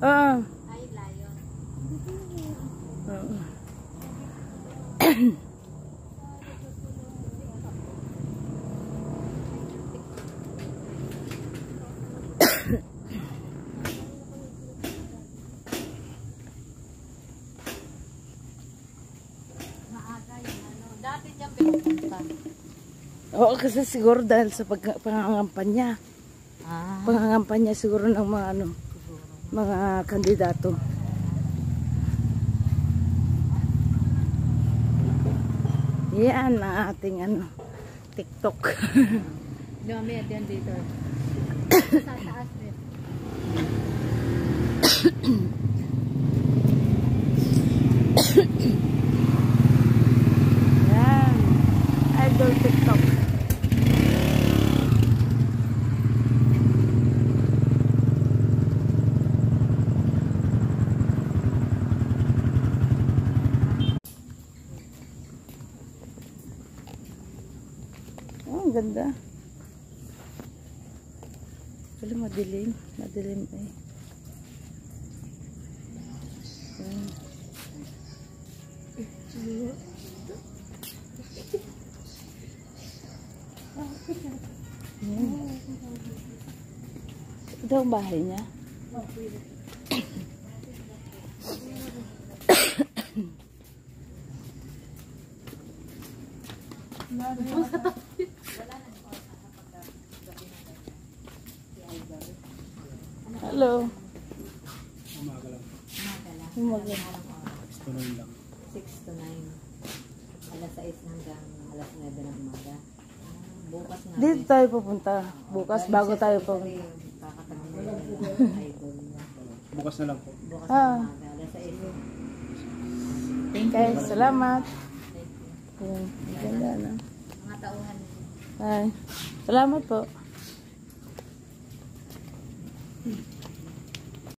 Ah. Ay, lion. Maaga yung ano. Dati dyan pinupunta. Oo, kasi siguro dahil sa pangangampanya. Pangangampanya siguro ng mga ano, mga kandidato. Yan ang ating ano, TikTok. Dami at yan dito. Sa taas din. Yan. Idol TikTok. Oh, ang ganda. Wala, madilim. Madilim eh. Yan. Ito ang bahay niya. Hello. Umaga lang. Umaga. 6 to 9 lang. 6 to 9. Alas 6 hanggang alas 9 ng umaga. Bukas nga. Dito tayo pupunta. Bukas bago tayo pupunta. Kakatabi mo yung idol niya. Bukas na lang po. Bukas ng umaga. Alas 6. Okay, salamat. Thank you. Yan, ganda na. Mga tauhan. Bye. Salamat po.